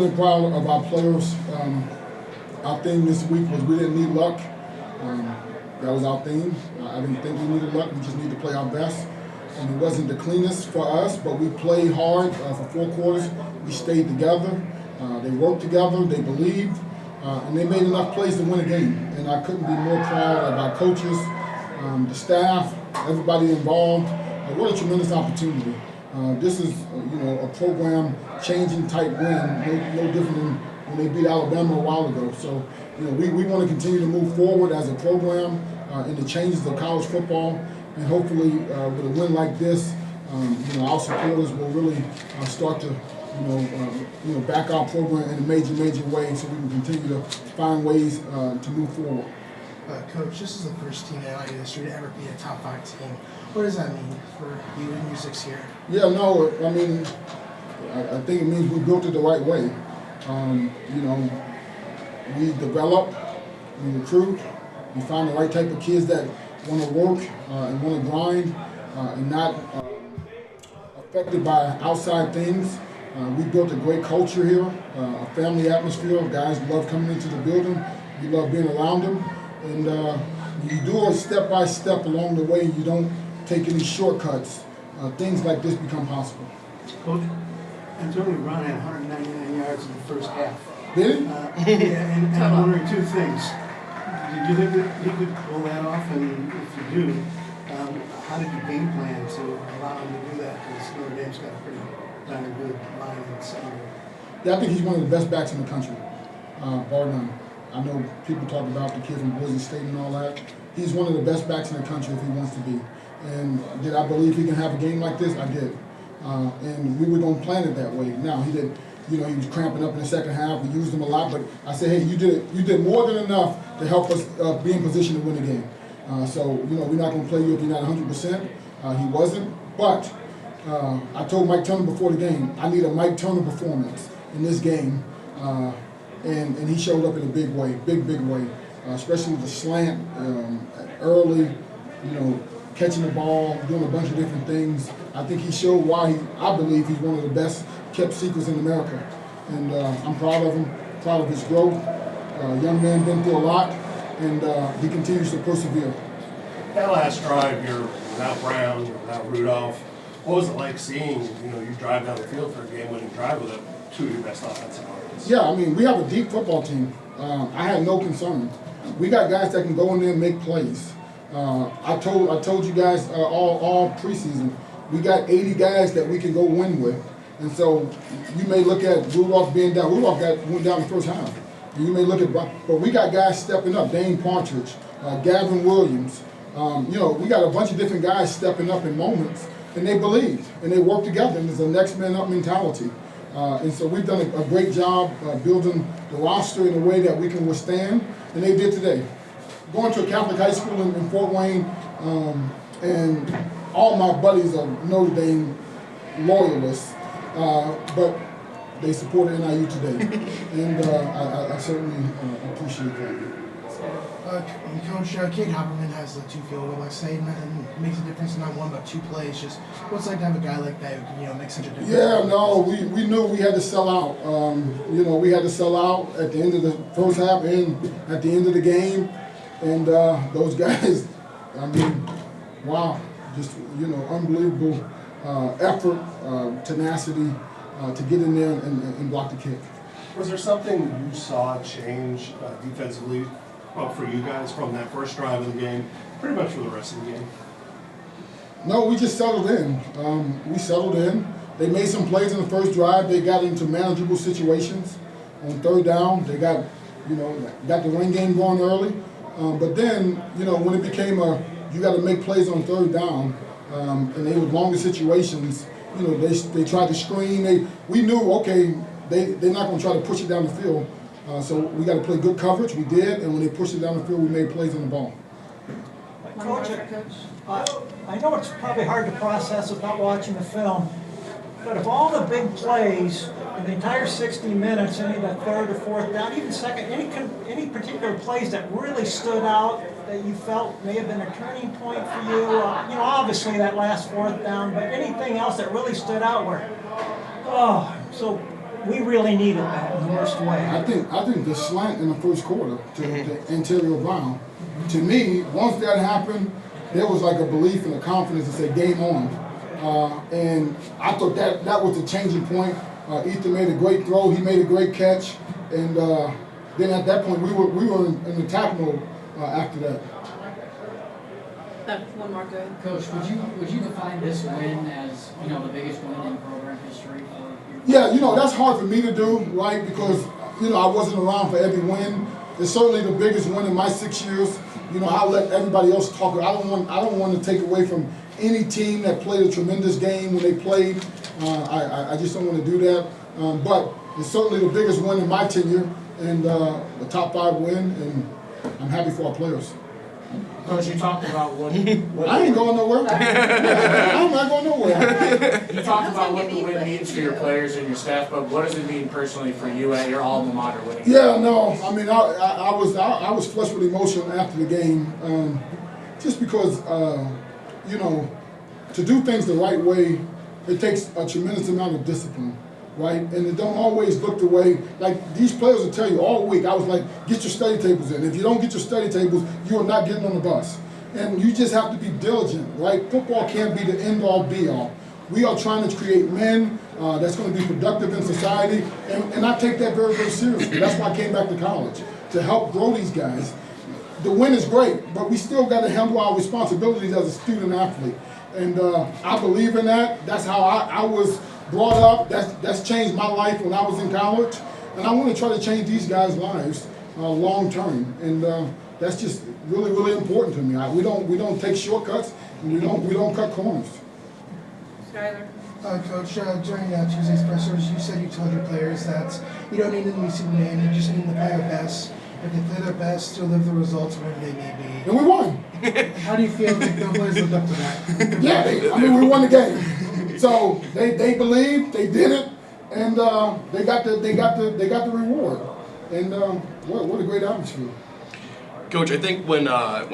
really proud of our players. Our theme this week was we didn't need luck. That was our theme. I didn't think we needed luck. We just need to play our best. And it wasn't the cleanest for us, but we played hard for 4 quarters. We stayed together. They worked together. They believed. And they made enough plays to win a game. And I couldn't be more proud of our coaches, the staff, everybody involved. What a tremendous opportunity. This is, a program-changing type win, no different than when they beat Alabama a while ago. So, we want to continue to move forward as a program in the changes of college football, and hopefully with a win like this, our supporters will really start to, back our program in a major way, so we can continue to find ways to move forward. Coach, this is the first team in NIU history to ever be a top 5 team. What does that mean for you in your 6th year? Yeah, no, I think it means we built it the right way. We develop, we recruit, we find the right type of kids that want to work and want to grind and not affected by outside things. We built a great culture here, a family atmosphere. Guys love coming into the building. We love being around them. And you do it step by step along the way. You don't take any shortcuts. Things like this become possible. Coach, Antonio Brown had 199 yards in the first half. Did he? Yeah, and I'm wondering 2 things. Did you think that he could pull that off? And if you do, how did you game plan to allow him to do that? Because Notre Dame's got a pretty darn good line in the secondary. Yeah, I think he's one of the best backs in the country, bar none. I know people talk about the kid from Boise State and all that. He's one of the best backs in the country if he wants to be. And did I believe he can have a game like this? I did. And we were going to plan it that way. Now, he did, he was cramping up in the second half. We used him a lot, but I said, hey, you did more than enough to help us be in position to win the game. So, we're not going to play you if you're not 100%. He wasn't. But I told Mike Turner before the game, I need a Mike Turner performance in this game. And he showed up in a big way, big way, especially with the slant early, catching the ball, doing a bunch of different things. I think he showed why I believe he's one of the best kept secrets in America. And I'm proud of him, proud of his growth. Young man been through a lot, and he continues to persevere. That last drive, you're without Brown, you're without Rudolph. What was it like seeing, you drive down the field for a game-winning drive with 2 of your best offensive arms? Yeah, we have a deep football team. I had no concern. We got guys that can go in there and make plays. I told you guys all preseason, we got 80 guys that we can go win with. And so you may look at Rudolph being down. Rudolph went down the first half. You may look at, but we got guys stepping up. Dane Partridge, Gavin Williams. We got a bunch of different guys stepping up in moments, and they believed and they worked together. And there's a next man up mentality. And so we've done a great job building the roster in a way that we can withstand, and they did today. Going to a Catholic high school in Fort Wayne, and all my buddies are Notre Dame loyalists, but they supported NIU today, and I certainly appreciate that. Coach, Kate Hopperman has the 2 field goal, and makes a difference in not 1 but 2 plays. Just what's it like to have a guy like that who can make such a difference? Yeah, no, we knew we had to sell out. We had to sell out at the end of the first half and at the end of the game, and those guys, wow, just unbelievable effort, tenacity to get in there and block the kick. Was there something you saw change defensively for you guys from that first drive of the game, pretty much for the rest of the game? No, we just settled in. We settled in. They made some plays in the first drive. They got into manageable situations on 3rd down. They got the run game going early. But then, when it became you got to make plays on 3rd down, and they were longer situations, they tried to screen. We knew, okay, they're not going to try to push it down the field. So we got to play good coverage. We did, and when they pushed it down the field, we made plays on the ball. Coach, I know it's probably hard to process without watching the film, but of all the big plays in the entire 60 minutes, any of the 3rd or 4th down, even second, any particular plays that really stood out that you felt may have been a turning point for you? Obviously that last 4th down, but anything else that really stood out where, I'm so we really needed that in the worst way. I think the slant in the first quarter to the interior Brown, to me, once that happened, there was like a belief and a confidence to say game on. And I thought that was the changing point. Ethan made a great throw, he made a great catch, and then at that point we were in attack mode after that. One more, go ahead. Coach, would you define this win as, you know, the biggest win in program history for your Yeah, you know, that's hard for me to do, right? Because, you know, I wasn't around for every win. It's certainly the biggest win in my 6 years. You know, I'll let everybody else talk. I don't want to take away from any team that played a tremendous game when they played. I just don't want to do that. But it's certainly the biggest win in my tenure and a top 5 win, and I'm happy for our players. Coach, you talked about what I ain't going nowhere. I'm not going nowhere. you talked about what the win means for your players and your staff, but what does it mean personally for you at your alma mater winning? Yeah, no, I mean, I was flushed with emotion after the game, just because, you know, to do things the right way, it takes a tremendous amount of discipline, right? And it don't always look the way, like these players will tell you all week, I was like, get your study tables in. If you don't get your study tables, you are not getting on the bus. And you just have to be diligent, right? Football can't be the end-all, be-all. We are trying to create men that's going to be productive in society, and I take that very, very seriously. That's why I came back to college, to help grow these guys. The win is great, but we still got to handle our responsibilities as a student athlete. And I believe in that. That's how I was brought up. That's changed my life when I was in college. And I want to try to change these guys' lives long term. And that's just really, really important to me. We don't take shortcuts, and we don't cut corners. Skylar. Coach, during Tuesday's pressers, you said you told your players that you don't need them to be Superman, you just need them to play their best. If they play their best, to live the results wherever they may be. And we won. How do you feel like the players lived up to that? Yeah, I mean, we won the game. So they believed, they did it, and they got the reward. And what a great atmosphere. Coach, I think when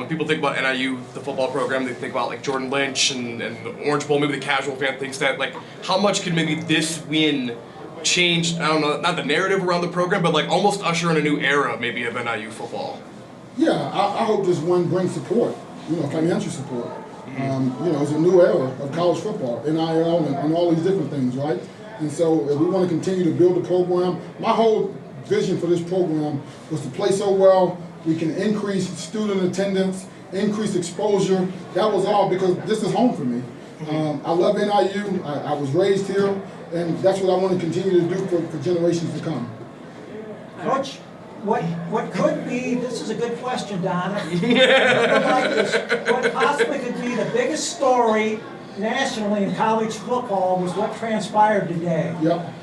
people think about NIU, the football program, they think about like Jordan Lynch and the Orange Bowl. Maybe the casual fan thinks that, like, how much can maybe this win change, I don't know, not the narrative around the program, but like almost usher in a new era maybe of NIU football? Yeah, I hope this one brings support, you know, financial support. You know, it's a new era of college football, NIL and all these different things, right? And so if we want to continue to build the program, my whole vision for this program was to play so well, we can increase student attendance, increase exposure. That was all because this is home for me. I love NIU, I was raised here, and that's what I want to continue to do for generations to come. Coach, what could be, this is a good question, Donna. I like this. What possibly could be the biggest story nationally in college football was what transpired today. Yep.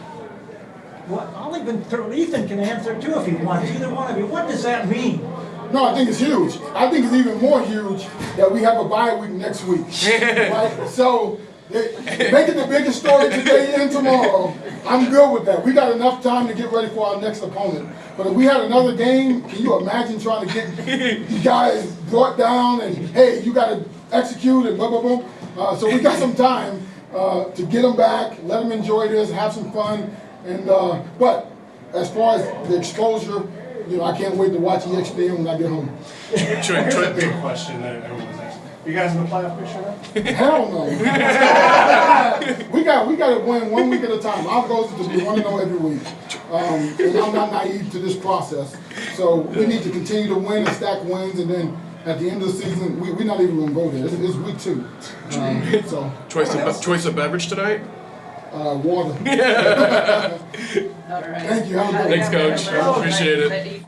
What, I'll even throw, Ethan can answer too if he wants, either one of you. What does that mean? No, I think it's huge. I think it's even more huge that we have a bye week next week. Right? So, make it the biggest story today and tomorrow. I'm good with that. We got enough time to get ready for our next opponent. But if we had another game, can you imagine trying to get you guys brought down and, hey, you got to execute and blah, blah, blah. So we got some time to get them back, let them enjoy this, have some fun. And but as far as the exposure, you know, I can't wait to watch ESPN when I get home. Here's a big question that everyone's asking. You guys in the playoff picture now? Hell no. we got to win 1 week at a time. Our goal is to be 1-0 every week. And I'm not naive to this process. So we need to continue to win and stack wins, and then at the end of the season, we're not even going to go there. It's week 2. So Choice of beverage tonight? water. All right. Thank you. Have a good one. Thanks, Coach. Appreciate it.